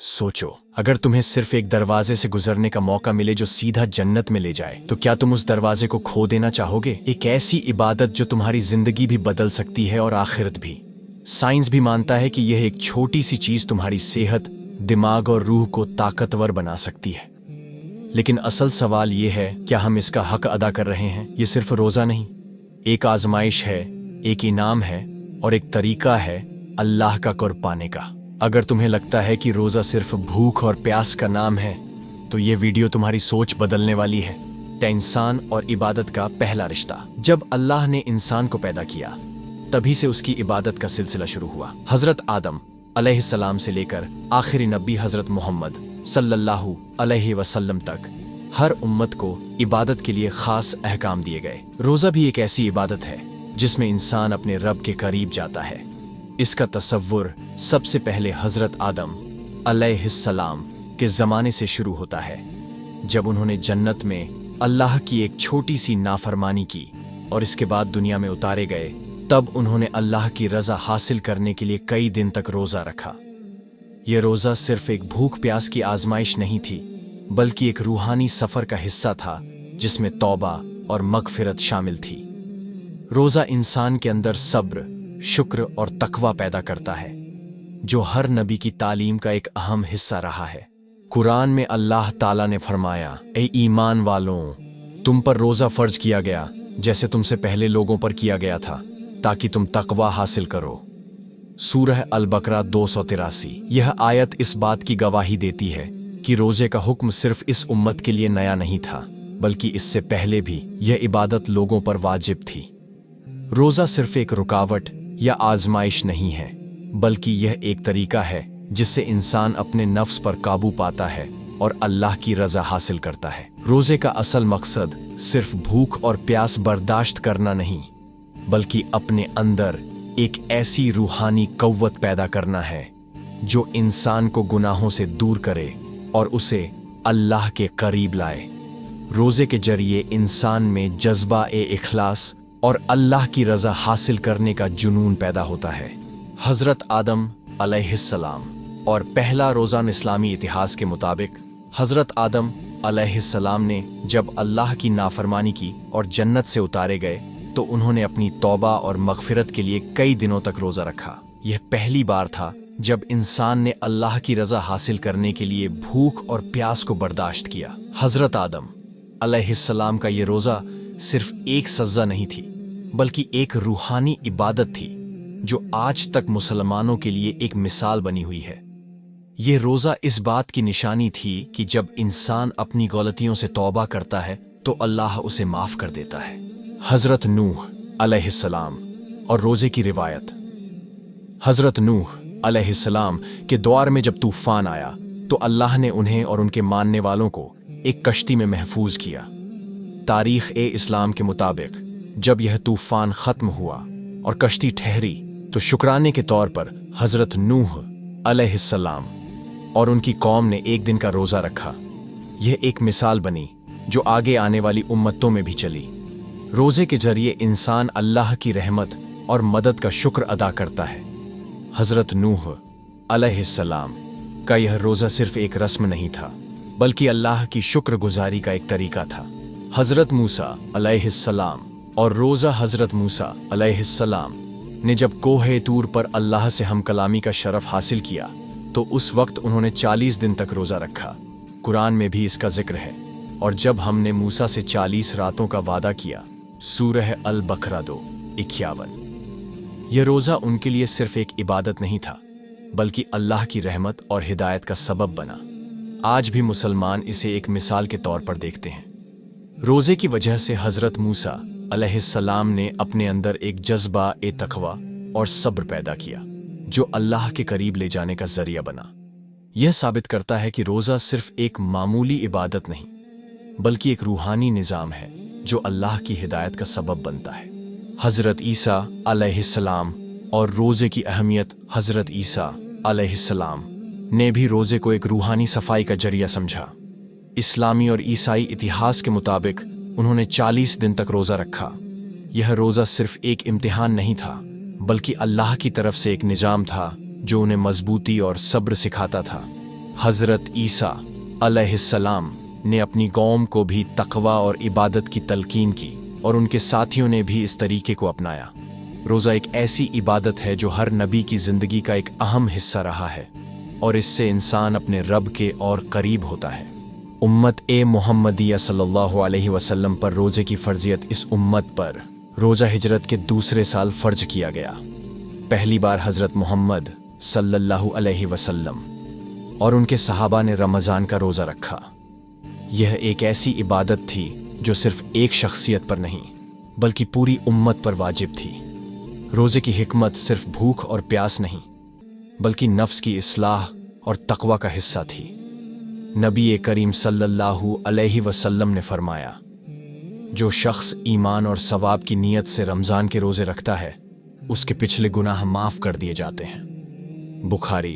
सोचो, अगर तुम्हें सिर्फ एक दरवाजे से गुजरने का मौका मिले जो सीधा जन्नत में ले जाए, तो क्या तुम उस दरवाजे को खो देना चाहोगे? एक ऐसी इबादत जो तुम्हारी जिंदगी भी बदल सकती है और आखिरत भी। साइंस भी मानता है कि यह एक छोटी सी चीज तुम्हारी सेहत, दिमाग और रूह को ताकतवर बना सकती है। लेकिन असल सवाल यह है, क्या हम इसका हक अदा कर रहे हैं? ये सिर्फ रोजा नहीं, एक आजमाइश है, एक इनाम है और एक तरीका है अल्लाह का कुर्ब पाने का। अगर तुम्हें लगता है कि रोजा सिर्फ भूख और प्यास का नाम है, तो ये वीडियो तुम्हारी सोच बदलने वाली है। इंसान और इबादत का पहला रिश्ता। जब अल्लाह ने इंसान को पैदा किया, तभी से उसकी इबादत का सिलसिला शुरू हुआ। हजरत आदम अलैहिस्सलाम से लेकर आखिरी नबी हजरत मोहम्मद सल्लल्लाहु अलैहि वसल्लम तक हर उम्मत को इबादत के लिए खास अहकाम दिए गए। रोजा भी एक ऐसी इबादत है जिसमें इंसान अपने रब के करीब जाता है। इसका तसव्वुर सबसे पहले हजरत आदम अलैहिस्सलाम के जमाने से शुरू होता है, जब उन्होंने जन्नत में अल्लाह की एक छोटी सी नाफरमानी की और इसके बाद दुनिया में उतारे गए। तब उन्होंने अल्लाह की रजा हासिल करने के लिए कई दिन तक रोजा रखा। यह रोजा सिर्फ एक भूख प्यास की आजमाइश नहीं थी, बल्कि एक रूहानी सफर का हिस्सा था जिसमें तौबा और मगफिरत शामिल थी। रोजा इंसान के अंदर सब्र, शुक्र और तकवा पैदा करता है, जो हर नबी की तालीम का एक अहम हिस्सा रहा है। कुरान में अल्लाह ताला ने फरमाया, ए ईमान वालों, तुम पर रोजा फर्ज किया गया जैसे तुमसे पहले लोगों पर किया गया था, ताकि तुम तकवा हासिल करो। सूरह अल-बकरा 283। यह आयत इस बात की गवाही देती है कि रोजे का हुक्म सिर्फ इस उम्मत के लिए नया नहीं था, बल्कि इससे पहले भी यह इबादत लोगों पर वाजिब थी। रोजा सिर्फ एक रुकावट या आजमाइश नहीं है, बल्कि यह एक तरीका है जिससे इंसान अपने नफ्स पर काबू पाता है और अल्लाह की रजा हासिल करता है। रोजे का असल मकसद सिर्फ भूख और प्यास बर्दाश्त करना नहीं, बल्कि अपने अंदर एक ऐसी रूहानी कव्वत पैदा करना है जो इंसान को गुनाहों से दूर करे और उसे अल्लाह के करीब लाए। रोजे के जरिए इंसान में जज्बा ए इखलास और अल्लाह की रजा हासिल करने का जुनून पैदा होता है। हजरत आदम अलैहिस्सलाम और पहला रोज़ा इस्लामी इतिहास के मुताबिक हजरत आदम अलैहिस्सलाम ने जब अल्लाह की नाफरमानी की और जन्नत से उतारे गए, तो उन्होंने अपनी तौबा और मगफिरत के लिए कई दिनों तक रोज़ा रखा। यह पहली बार था जब इंसान ने अल्लाह की रजा हासिल करने के लिए भूख और प्यास को बर्दाश्त किया। हजरत आदम अलैहिस्सलाम का ये रोज़ा सिर्फ एक सज़्ज़ा नहीं थी, बल्कि एक रूहानी इबादत थी जो आज तक मुसलमानों के लिए एक मिसाल बनी हुई है। यह रोज़ा इस बात की निशानी थी कि जब इंसान अपनी गलतियों से तौबा करता है तो अल्लाह उसे माफ कर देता है। हजरत नूह अलैहिस्सलाम और रोज़े की रिवायत। हजरत नूह अलैहिस्सलाम के दौर में जब तूफान आया, तो अल्लाह ने उन्हें और उनके मानने वालों को एक कश्ती में महफूज किया। तारीख ए इस्लाम के मुताबिक जब यह तूफान खत्म हुआ और कश्ती ठहरी, तो शुक्राने के तौर पर हजरत नूह अलैहिस्सलाम और उनकी कौम ने एक दिन का रोजा रखा। यह एक मिसाल बनी जो आगे आने वाली उम्मतों में भी चली। रोजे के जरिए इंसान अल्लाह की रहमत और मदद का शुक्र अदा करता है। हजरत नूह अलैहिस्सलाम का यह रोजा सिर्फ एक रस्म नहीं था, बल्कि अल्लाह की शुक्रगुजारी का एक तरीका था। हजरत मूसा अलैहिस्सलाम और रोज़ा। हजरत मूसा अलैहिस्सलाम ने जब कोहे तूर पर अल्लाह से हम कलामी का शरफ हासिल किया, तो उस वक्त उन्होंने 40 दिन तक रोज़ा रखा। कुरान में भी इसका जिक्र है। और जब हमने मूसा से 40 रातों का वादा किया, सूरह अल-बकरा 2:51। यह रोज़ा उनके लिए सिर्फ एक इबादत नहीं था, बल्कि अल्लाह की रहमत और हिदायत का सबब बना। आज भी मुसलमान इसे एक मिसाल के तौर पर देखते हैं। रोजे की वजह से हजरत मूसा अलैहिस्सलाम ने अपने अंदर एक जज्बा ए तकवा और सब्र पैदा किया, जो अल्लाह के करीब ले जाने का जरिया बना। यह साबित करता है कि रोजा सिर्फ एक मामूली इबादत नहीं, बल्कि एक रूहानी निज़ाम है जो अल्लाह की हिदायत का सबब बनता है। हजरत ईसा अलैहिस्सलाम और रोजे की अहमियत। हजरत ईसा अलैहिस्सलाम ने भी रोजे को एक रूहानी सफाई का जरिया समझा। इस्लामी और ईसाई इतिहास के मुताबिक उन्होंने 40 दिन तक रोज़ा रखा। यह रोज़ा सिर्फ एक इम्तिहान नहीं था, बल्कि अल्लाह की तरफ से एक निज़ाम था जो उन्हें मजबूती और सब्र सिखाता था। हज़रत ईसा अलैहिस्सलाम ने अपनी कौम को भी तक़वा और इबादत की तलकीन की और उनके साथियों ने भी इस तरीके को अपनाया। रोज़ा एक ऐसी इबादत है जो हर नबी की ज़िंदगी का एक अहम हिस्सा रहा है और इससे इंसान अपने रब के और करीब होता है। उम्मत मुहम्मदिया सल्लल्लाहु अलैहि वसल्लम पर रोज़े की फ़र्ज़ियत इस उम्मत पर रोज़ा हिजरत के दूसरे साल फ़र्ज किया गया। पहली बार हज़रत मोहम्मद सल्लल्लाहु अलैहि वसल्लम और उनके सहाबा ने रमज़ान का रोज़ा रखा। यह एक ऐसी इबादत थी जो सिर्फ एक शख्सियत पर नहीं बल्कि पूरी उम्मत पर वाजिब थी। रोज़े की हिकमत सिर्फ भूख और प्यास नहीं बल्कि नफ्स की इस्लाह और तक़वा का हिस्सा थी। नबी करीम सल्लल्लाहु अलैहि वसल्लम ने फरमाया, जो शख्स ईमान और सवाब की नीयत से रमज़ान के रोज़े रखता है उसके पिछले गुनाह माफ़ कर दिए जाते हैं। बुखारी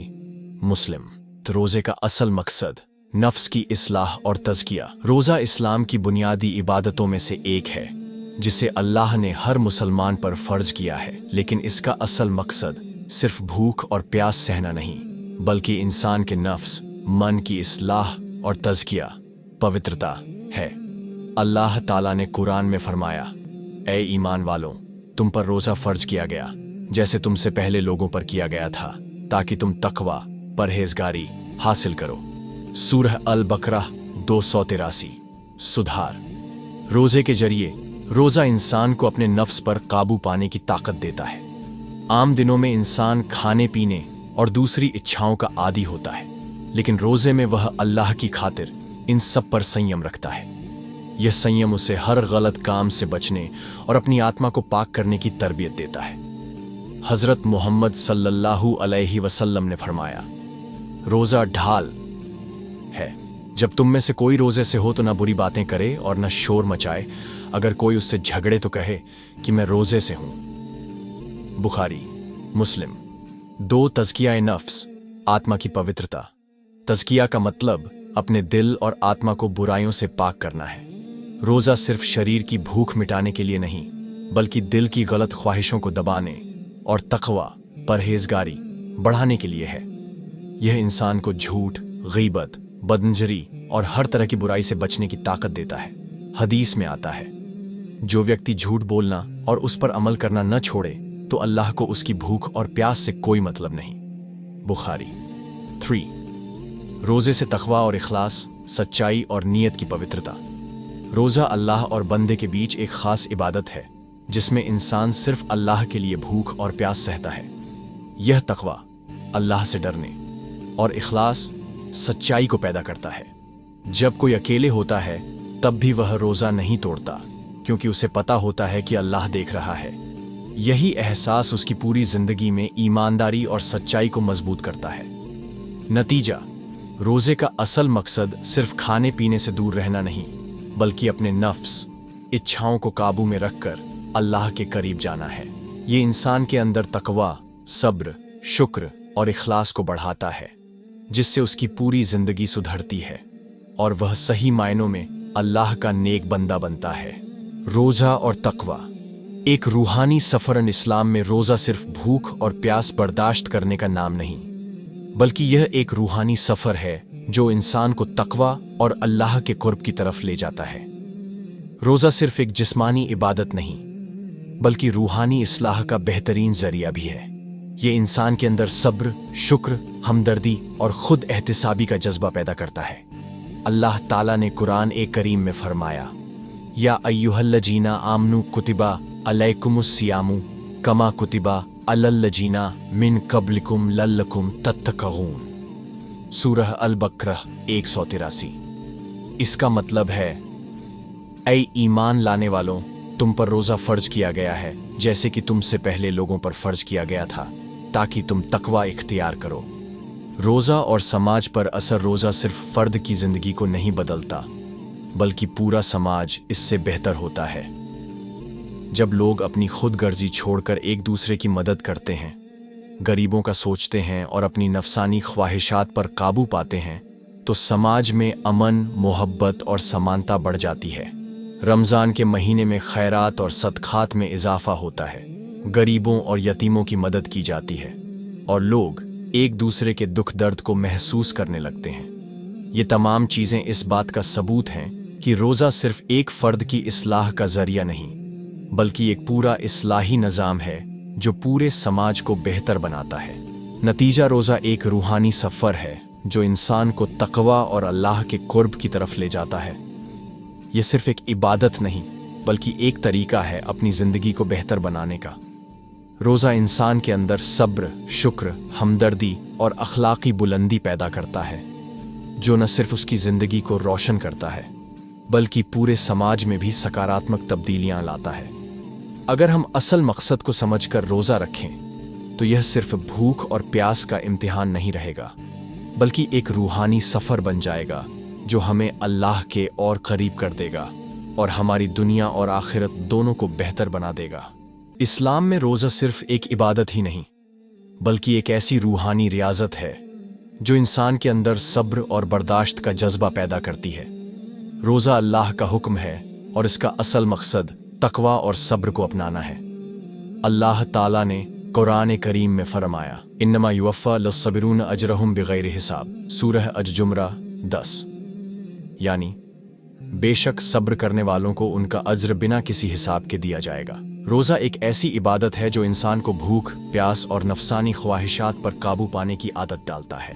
मुस्लिम। तो रोज़े का असल मकसद नफ्स की इस्लाह और तज़किया। रोज़ा इस्लाम की बुनियादी इबादतों में से एक है जिसे अल्लाह ने हर मुसलमान पर फ़र्ज किया है, लेकिन इसका असल मकसद सिर्फ भूख और प्यास सहना नहीं बल्कि इंसान के नफ्स, मन की इस्लाह और तज़किया, पवित्रता है। अल्लाह ताला ने कुरान में फरमाया, ए ईमान वालों, तुम पर रोज़ा फ़र्ज किया गया जैसे तुमसे पहले लोगों पर किया गया था ताकि तुम तक़वा, परहेज़गारी हासिल करो। सूरह अल बकरा 283। सुधार। रोज़े के जरिए रोज़ा इंसान को अपने नफ्स पर काबू पाने की ताकत देता है। आम दिनों में इंसान खाने पीने और दूसरी इच्छाओं का आदी होता है, लेकिन रोज़े में वह अल्लाह की खातिर इन सब पर संयम रखता है। यह संयम उसे हर गलत काम से बचने और अपनी आत्मा को पाक करने की तरबियत देता है। हज़रत मोहम्मद सल्लल्लाहु अलैहि वसल्लम ने फरमाया, रोज़ा ढाल है। जब तुम में से कोई रोज़े से हो तो ना बुरी बातें करे और ना शोर मचाए। अगर कोई उससे झगड़े तो कहे कि मैं रोज़े से हूं। बुखारी मुस्लिम। 2 तज़किया नफ्स, आत्मा की पवित्रता। तज़किया का मतलब अपने दिल और आत्मा को बुराइयों से पाक करना है। रोज़ा सिर्फ शरीर की भूख मिटाने के लिए नहीं बल्कि दिल की गलत ख्वाहिशों को दबाने और तक़वा, परहेज़गारी बढ़ाने के लिए है। यह इंसान को झूठ, गीबत, बदनजरी और हर तरह की बुराई से बचने की ताकत देता है। हदीस में आता है, जो व्यक्ति झूठ बोलना और उस पर अमल करना न छोड़े तो अल्लाह को उसकी भूख और प्यास से कोई मतलब नहीं। बुखारी 3। रोज़े से तक़वा और इखलास, सच्चाई और नीयत की पवित्रता। रोज़ा अल्लाह और बंदे के बीच एक ख़ास इबादत है जिसमें इंसान सिर्फ अल्लाह के लिए भूख और प्यास सहता है। यह तक़वा अल्लाह से डरने और इखलास, सच्चाई को पैदा करता है। जब कोई अकेले होता है तब भी वह रोज़ा नहीं तोड़ता क्योंकि उसे पता होता है कि अल्लाह देख रहा है। यही एहसास उसकी पूरी ज़िंदगी में ईमानदारी और सच्चाई को मजबूत करता है। नतीजा, रोज़े का असल मकसद सिर्फ खाने पीने से दूर रहना नहीं बल्कि अपने नफ्स, इच्छाओं को काबू में रखकर अल्लाह के करीब जाना है। ये इंसान के अंदर तक़वा, सब्र, शुक्र और इखलास को बढ़ाता है जिससे उसकी पूरी ज़िंदगी सुधरती है और वह सही मायनों में अल्लाह का नेक बंदा बनता है। रोज़ा और तक़वा एक रूहानी सफ़रन। इस्लाम में रोज़ा सिर्फ भूख और प्यास बर्दाश्त करने का नाम नहीं बल्कि यह एक रूहानी सफ़र है जो इंसान को तक़वा और अल्लाह के कुर्ब की तरफ ले जाता है। रोज़ा सिर्फ एक जिस्मानी इबादत नहीं बल्कि रूहानी इस्लाह का बेहतरीन ज़रिया भी है। ये इंसान के अंदर सब्र, शुक्र, हमदर्दी और खुद एहतिसाबी का जज्बा पैदा करता है। अल्लाह ताला ने कुरान करीम में फरमाया, या अय्युहल्लजीना आमनु कुतिबा अलैकुमुस्सियामु कमा कुतिबा अलल्लजीना मिन कब्लिकुम लल्लकुम तत्तक़ून। सूरह अल बकरा 183। इसका मतलब है, ऐ ईमान लाने वालों, तुम पर रोज़ा फ़र्ज किया गया है जैसे कि तुमसे पहले लोगों पर फ़र्ज किया गया था ताकि तुम तक़वा इख्तियार करो। रोज़ा और समाज पर असर। रोज़ा सिर्फ फ़र्द की ज़िंदगी को नहीं बदलता बल्कि पूरा समाज इससे बेहतर होता है। जब लोग अपनी खुद गर्जी छोड़कर एक दूसरे की मदद करते हैं, गरीबों का सोचते हैं और अपनी नफसानी ख्वाहिशात पर काबू पाते हैं तो समाज में अमन, मोहब्बत और समानता बढ़ जाती है। रमज़ान के महीने में खैरात और सदक़ात में इजाफा होता है, गरीबों और यतीमों की मदद की जाती है और लोग एक दूसरे के दुख दर्द को महसूस करने लगते हैं। ये तमाम चीज़ें इस बात का सबूत हैं कि रोज़ा सिर्फ एक फ़र्द की इस्लाह का ज़रिया नहीं, बल्कि एक पूरा इस्लाही निज़ाम है जो पूरे समाज को बेहतर बनाता है। नतीजा, रोज़ा एक रूहानी सफ़र है जो इंसान को तक़वा और अल्लाह के कुर्ब की तरफ ले जाता है। यह सिर्फ एक इबादत नहीं, बल्कि एक तरीका है अपनी ज़िंदगी को बेहतर बनाने का। रोज़ा इंसान के अंदर सब्र, शुक्र, हमदर्दी और अखलाकी बुलंदी पैदा करता है, जो न सिर्फ उसकी ज़िंदगी को रोशन करता है, बल्कि पूरे समाज में भी सकारात्मक तब्दीलियां लाता है। अगर हम असल मकसद को समझकर रोज़ा रखें तो यह सिर्फ भूख और प्यास का इम्तिहान नहीं रहेगा, बल्कि एक रूहानी सफ़र बन जाएगा जो हमें अल्लाह के और करीब कर देगा और हमारी दुनिया और आखिरत दोनों को बेहतर बना देगा। इस्लाम में रोज़ा सिर्फ एक इबादत ही नहीं, बल्कि एक ऐसी रूहानी रियाजत है जो इंसान के अंदर सब्र और बर्दाश्त का जज्बा पैदा करती है। रोज़ा अल्लाह का हुक्म है और इसका असल मकसद तकवा और सब्र को अपनाना है। अल्लाह ताला ने कुरान करीम में फरमाया, इन्नमा युवफ़्फ़ा लस्सबिरून अजरहुम बिगैर हिसाब, सूरह अज-जुमरा 10, यानी बेशक सब्र करने वालों को उनका अज्र बिना किसी हिसाब के दिया जाएगा। रोज़ा एक ऐसी इबादत है जो इंसान को भूख, प्यास और नफसानी ख्वाहिशात पर काबू पाने की आदत डालता है।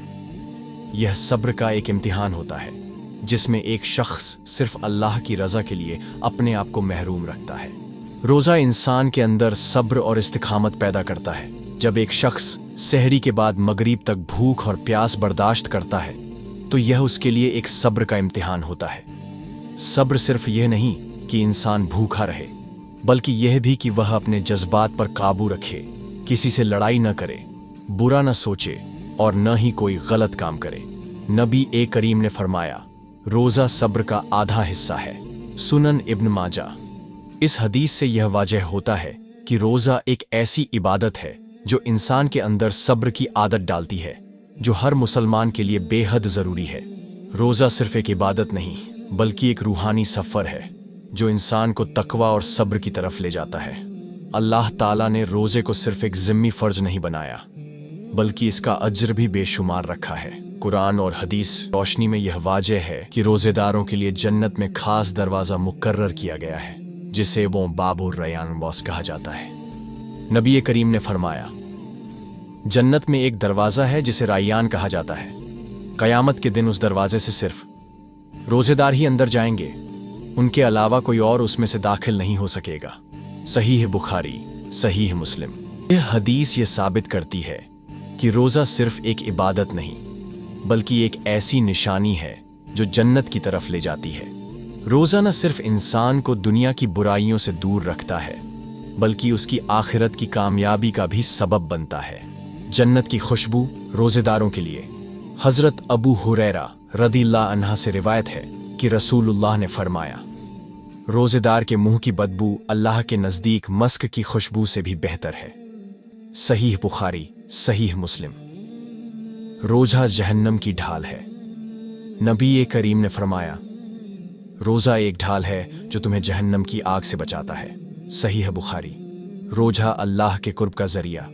यह सब्र का एक इम्तिहान होता है जिसमें एक शख्स सिर्फ अल्लाह की रज़ा के लिए अपने आप को महरूम रखता है। रोज़ा इंसान के अंदर सब्र और इस्तिकामत पैदा करता है। जब एक शख्स सहरी के बाद मगरिब तक भूख और प्यास बर्दाश्त करता है तो यह उसके लिए एक सब्र का इम्तिहान होता है। सब्र सिर्फ यह नहीं कि इंसान भूखा रहे, बल्कि यह भी कि वह अपने जज्बात पर काबू रखे, किसी से लड़ाई न करे, बुरा न सोचे और न ही कोई गलत काम करे। नबी करीम ने फरमाया, रोज़ा सब्र का आधा हिस्सा है। सुनन इब्न माजा। इस हदीस से यह वाज़ेह होता है कि रोज़ा एक ऐसी इबादत है जो इंसान के अंदर सब्र की आदत डालती है, जो हर मुसलमान के लिए बेहद ज़रूरी है। रोज़ा सिर्फ एक इबादत नहीं, बल्कि एक रूहानी सफ़र है जो इंसान को तकवा और सब्र की तरफ ले जाता है। अल्लाह ताला ने रोज़े को सिर्फ एक ज़िम्मी फ़र्ज नहीं बनाया, बल्कि इसका अज्र भी बेशुमार रखा है। कुरान और हदीस रोशनी में यह वाज़ेह है कि रोज़ेदारों के लिए जन्नत में खास दरवाज़ा मुकर्रर किया गया है, जिसे वो बाबुर रयान बॉस कहा जाता है। नबी करीम ने फरमाया, जन्नत में एक दरवाज़ा है जिसे रायान कहा जाता है। क़यामत के दिन उस दरवाजे से सिर्फ रोज़ेदार ही अंदर जाएंगे, उनके अलावा कोई और उसमें से दाखिल नहीं हो सकेगा। सहीह बुखारी, सहीह मुस्लिम। यह हदीस ये साबित करती है कि रोज़ा सिर्फ एक इबादत नहीं, बल्कि एक ऐसी निशानी है जो जन्नत की तरफ ले जाती है। रोज़ा न सिर्फ इंसान को दुनिया की बुराइयों से दूर रखता है, बल्कि उसकी आखिरत की कामयाबी का भी सबब बनता है। जन्नत की खुशबू रोज़ेदारों के लिए। हज़रत अबू हुरैरा रदियल्लाहु अन्हा से रिवायत है कि रसूलुल्लाह ने फरमाया, रोज़ेदार के मुंह की बदबू अल्लाह के नज़दीक मस्क की खुशबू से भी बेहतर है। सहीह बुखारी, सहीह मुस्लिम। रोज़ा जहन्नम की ढाल है। नबी करीम ने फरमाया, रोज़ा एक ढाल है जो तुम्हें जहन्नम की आग से बचाता है। सहीह बुखारी। रोज़ा अल्लाह के कुर्ब का ज़रिया।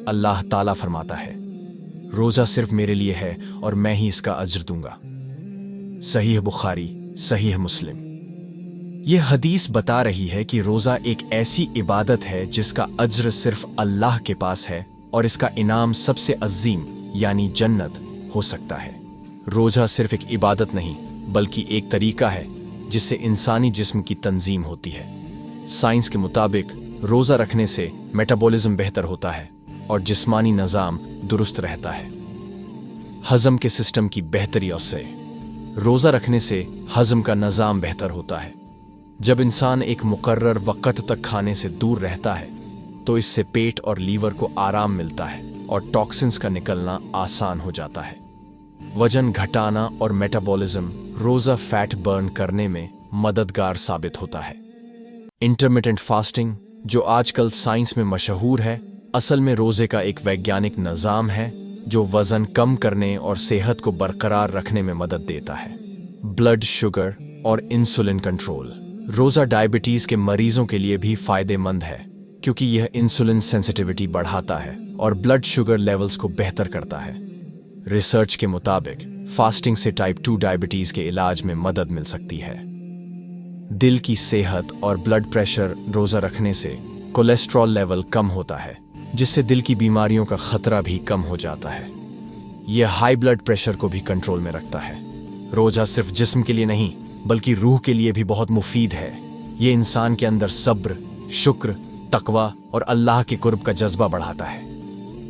अल्लाह ताला फरमाता है, रोज़ा सिर्फ मेरे लिए है और मैं ही इसका अज्र दूंगा। सहीह बुखारी, सहीह मुस्लिम। यह हदीस बता रही है कि रोज़ा एक ऐसी इबादत है जिसका अज्र सिर्फ अल्लाह के पास है और इसका इनाम सबसे अजीम यानी जन्नत हो सकता है। रोज़ा सिर्फ एक इबादत नहीं, बल्कि एक तरीका है जिससे इंसानी जिस्म की तंजीम होती है। साइंस के मुताबिक रोज़ा रखने से मेटाबॉलिज्म बेहतर होता है और जिस्मानी निज़ाम दुरुस्त रहता है। हज़म के सिस्टम की बेहतरी से रोज़ा रखने से हज़म का निज़ाम बेहतर होता है। जब इंसान एक मुकर्रर वक़्त तक खाने से दूर रहता है तो इससे पेट और लीवर को आराम मिलता है और टॉक्सिन्स का निकलना आसान हो जाता है। वजन घटाना और मेटाबॉलिज्म रोज़ा फैट बर्न करने में मददगार साबित होता है। इंटरमिटेंट फास्टिंग, जो आजकल साइंस में मशहूर है, असल में रोज़े का एक वैज्ञानिक निज़ाम है जो वज़न कम करने और सेहत को बरकरार रखने में मदद देता है। ब्लड शुगर और इंसुलिन कंट्रोल। रोज़ा डायबिटीज़ के मरीजों के लिए भी फ़ायदेमंद है क्योंकि यह इंसुलिन सेंसिटिविटी बढ़ाता है और ब्लड शुगर लेवल्स को बेहतर करता है। रिसर्च के मुताबिक फास्टिंग से टाइप 2 डायबिटीज के इलाज में मदद मिल सकती है। दिल की सेहत और ब्लड प्रेशर, रोजा रखने से कोलेस्ट्रॉल लेवल कम होता है, जिससे दिल की बीमारियों का खतरा भी कम हो जाता है। यह हाई ब्लड प्रेशर को भी कंट्रोल में रखता है। रोजा सिर्फ जिस्म के लिए नहीं बल्कि रूह के लिए भी बहुत मुफीद है। ये इंसान के अंदर सब्र, शुक्र, तकवा और अल्लाह के कुर्ब का जज्बा बढ़ाता है।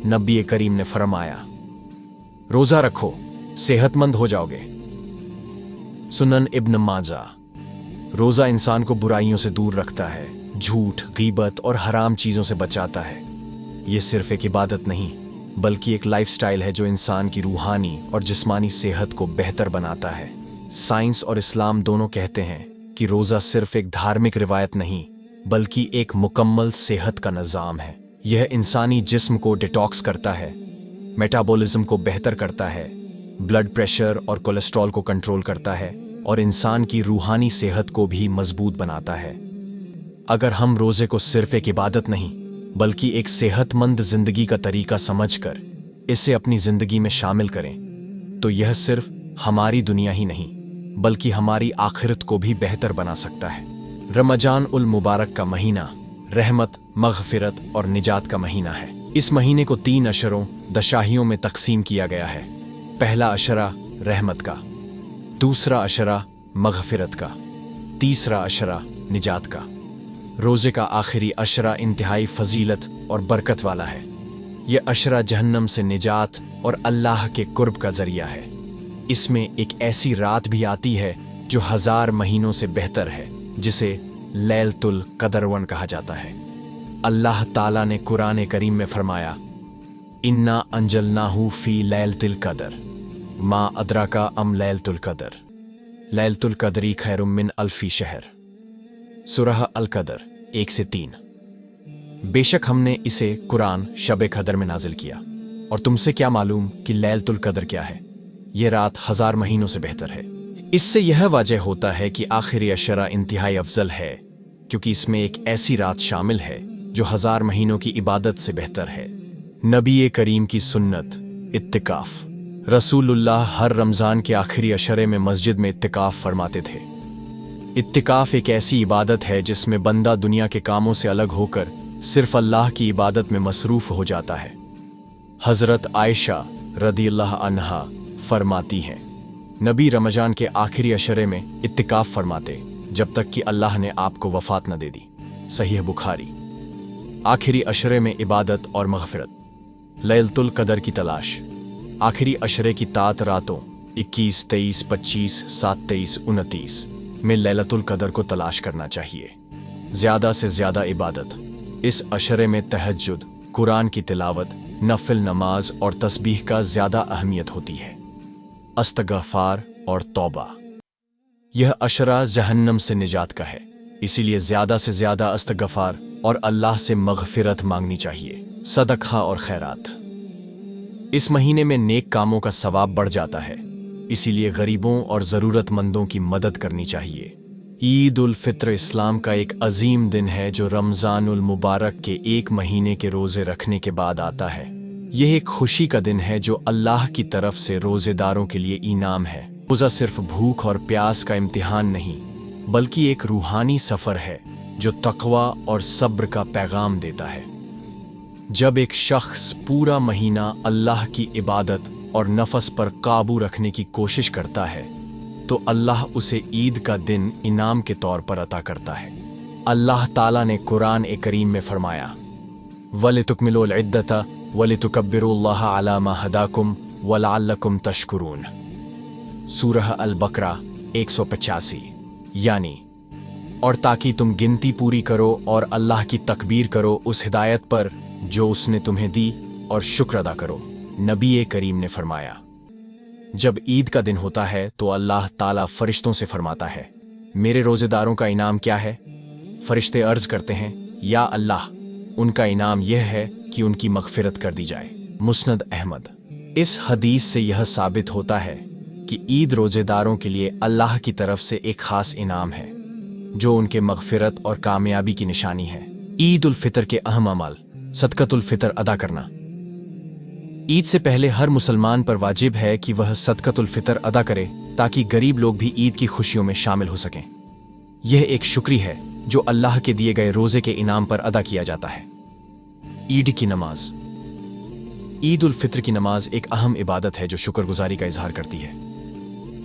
नबी करीम ने फरमाया, रोजा रखो, सेहतमंद हो जाओगे। सुनन इब्न माजा। रोजा इंसान को बुराइयों से दूर रखता है, झूठ, गीबत और हराम चीजों से बचाता है। यह सिर्फ एक इबादत नहीं बल्कि एक लाइफस्टाइल है जो इंसान की रूहानी और जिस्मानी सेहत को बेहतर बनाता है। साइंस और इस्लाम दोनों कहते हैं कि रोजा सिर्फ एक धार्मिक रिवायत नहीं बल्कि एक मुकम्मल सेहत का निज़ाम है। यह इंसानी जिस्म को डिटॉक्स करता है, मेटाबॉलिज्म को बेहतर करता है, ब्लड प्रेशर और कोलेस्ट्रॉल को कंट्रोल करता है और इंसान की रूहानी सेहत को भी मजबूत बनाता है। अगर हम रोजे को सिर्फ एक इबादत नहीं बल्कि एक सेहतमंद जिंदगी का तरीका समझकर इसे अपनी जिंदगी में शामिल करें तो यह सिर्फ हमारी दुनिया ही नहीं बल्कि हमारी आखिरत को भी बेहतर बना सकता है। रमजान उल मुबारक का महीना रहमत, मग़फ़िरत और निजात का महीना है। इस महीने को 3 अशरों, दशाहियों में तकसीम किया गया है। पहला अशरा रहमत का, दूसरा अशरा मग़फ़िरत का, तीसरा अशरा निजात का। रोजे का आखिरी अशरा इंतहाई फजीलत और बरकत वाला है। यह अशरा जहन्नम से निजात और अल्लाह के कुर्ब का जरिया है। इसमें एक ऐसी रात भी आती है जो 1000 महीनों से बेहतर है, जिसे लैलतुल कदरवन कहा जाता है। अल्लाह ताला ने कुरान करीम में फरमाया, इन्ना अंजलनाहु फी लैलतिल कदर मा अदराका अम लैलतुल कदर लैलतुल कदरी खैरुम मिन अल्फी शहर। सूरह अल कदर 1 से 3। बेशक हमने इसे कुरान शब कदर में नाजिल किया, और तुमसे क्या मालूम कि लैलतुल कदर क्या है? यह रात 1000 महीनों से बेहतर है। इससे यह वाजह होता है कि आखिरी अशरा इंतहाई अफजल है, क्योंकि इसमें एक ऐसी रात शामिल है जो 1000 महीनों की इबादत से बेहतर है। नबी करीम की सुन्नत इत्तिकाफ। रसूलुल्लाह हर रमज़ान के आखिरी अशरे में मस्जिद में इत्तिकाफ फरमाते थे। इत्तिकाफ एक ऐसी इबादत है जिसमें बंदा दुनिया के कामों से अलग होकर सिर्फ अल्लाह की इबादत में मसरूफ हो जाता है। हज़रत आयशा रदियल्लाहु अन्हा फरमाती हैं, नबी रमजान के आखिरी अशरे में इत्तिकाफ फरमाते जब तक कि अल्लाह ने आपको वफ़ात न दे दी। सहीह बुखारी। आखिरी अशरे में इबादत और मग़फ़िरत। लैलतुल कदर की तलाश। आखिरी अशरे की तात रातों 21, 23, 25, 7, 23, 29 में लैलतुल कदर को तलाश करना चाहिए। ज़्यादा से ज़्यादा इबादत। इस अशरे में तहज्जुद, कुरान की तिलावत, नफिल नमाज और तस्बीह का ज़्यादा अहमियत होती है। अस्तग़फ़ार और तौबा। यह अशरा जहन्नम से निजात का है, इसीलिए ज़्यादा से ज़्यादा अस्तग़फ़ार और अल्लाह से मग़फ़िरत मांगनी चाहिए। सदक़ा और खैरात। इस महीने में नेक कामों का सवाब बढ़ जाता है, इसीलिए गरीबों और ज़रूरतमंदों की मदद करनी चाहिए। ईद उल फित्र इस्लाम का एक अजीम दिन है जो रमज़ानुल मुबारक के 1 महीने के रोज़े रखने के बाद आता है। यह एक खुशी का दिन है जो अल्लाह की तरफ से रोज़ेदारों के लिए इनाम है। रोज़ा सिर्फ भूख और प्यास का इम्तिहान नहीं बल्कि एक रूहानी सफ़र है जो तक़वा और सब्र का पैगाम देता है। जब एक शख्स पूरा महीना अल्लाह की इबादत और नफस पर काबू रखने की कोशिश करता है तो अल्लाह उसे ईद का दिन इनाम के तौर पर अता करता है। अल्लाह ताला ने कुरान करीम में फरमाया, वलितुकमिलुल इद्दता वलितुकब्बिरुल्लाह अला मा हदाकुम वलअल्लकुम तशकुरून। सूरह अल बकरा 185। यानी, और ताकि तुम गिनती पूरी करो और अल्लाह की तकबीर करो उस हिदायत पर जो उसने तुम्हें दी, और शुक्र अदा करो। नबी करीम ने फरमाया, जब ईद का दिन होता है तो अल्लाह ताला फरिश्तों से फरमाता है, मेरे रोजेदारों का इनाम क्या है? फरिश्ते अर्ज करते हैं, या अल्लाह, उनका इनाम यह है कि उनकी मग़फ़िरत कर दी जाए। मुस्नद अहमद। इस हदीस से यह साबित होता है कि ईद रोजेदारों के लिए अल्लाह की तरफ से एक ख़ास इनाम है जो उनके मग़फ़िरत और कामयाबी की निशानी है। ईद उल फितर के अहम अमल। सदक़तुल फितर अदा करना। ईद से पहले हर मुसलमान पर वाजिब है कि वह सदकतुल फितर अदा करे ताकि गरीब लोग भी ईद की खुशियों में शामिल हो सकें। यह एक शुक्री है जो अल्लाह के दिए गए रोजे के इनाम पर अदा किया जाता है। ईद की नमाज। ईद उल फित्र की नमाज एक अहम इबादत है जो शुक्रगुजारी का इजहार करती है।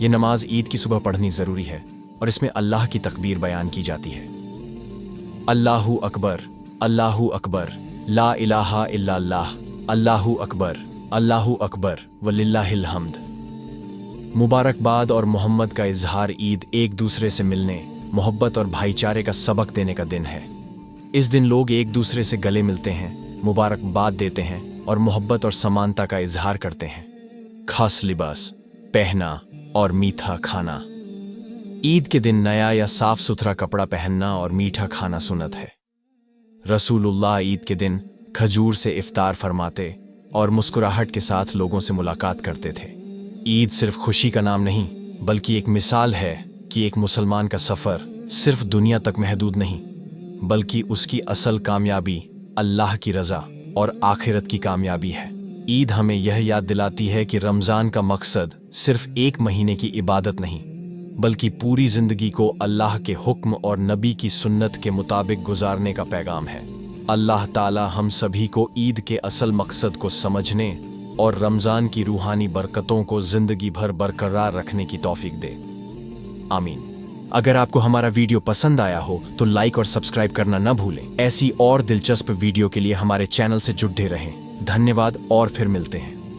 यह नमाज ईद की सुबह पढ़नी जरूरी है और इसमें अल्लाह की तकबीर बयान की जाती है। अल्लाहु अकबर, अल्लाहु अकबर, ला इलाहा इल्लल्लाह, अल्लाहु अकबर, अल्लाहु अकबर वलिल्लाहिल हम्द। मुबारकबाद और मोहम्मद का इजहार। ईद एक दूसरे से मिलने, मोहब्बत और भाईचारे का सबक देने का दिन है। इस दिन लोग एक दूसरे से गले मिलते हैं, मुबारकबाद देते हैं और मोहब्बत और समानता का इजहार करते हैं। खास लिबास पहना और मीठा खाना। ईद के दिन नया या साफ सुथरा कपड़ा पहनना और मीठा खाना सुन्नत है। रसूलुल्लाह ईद के दिन खजूर से इफ्तार फरमाते और मुस्कुराहट के साथ लोगों से मुलाकात करते थे। ईद सिर्फ खुशी का नाम नहीं बल्कि एक मिसाल है कि एक मुसलमान का सफर सिर्फ दुनिया तक महदूद नहीं बल्कि उसकी असल कामयाबी अल्लाह की रजा और आखिरत की कामयाबी है। ईद हमें यह याद दिलाती है कि रमजान का मकसद सिर्फ एक महीने की इबादत नहीं बल्कि पूरी जिंदगी को अल्लाह के हुक्म और नबी की सुन्नत के मुताबिक गुजारने का पैगाम है। अल्लाह ताला हम सभी को ईद के असल मकसद को समझने और रमजान की रूहानी बरकतों को जिंदगी भर बरकरार रखने की तौफीक दे। आमीन। अगर आपको हमारा वीडियो पसंद आया हो तो लाइक और सब्सक्राइब करना न भूलें। ऐसी और दिलचस्प वीडियो के लिए हमारे चैनल से जुड़े रहें। धन्यवाद और फिर मिलते हैं।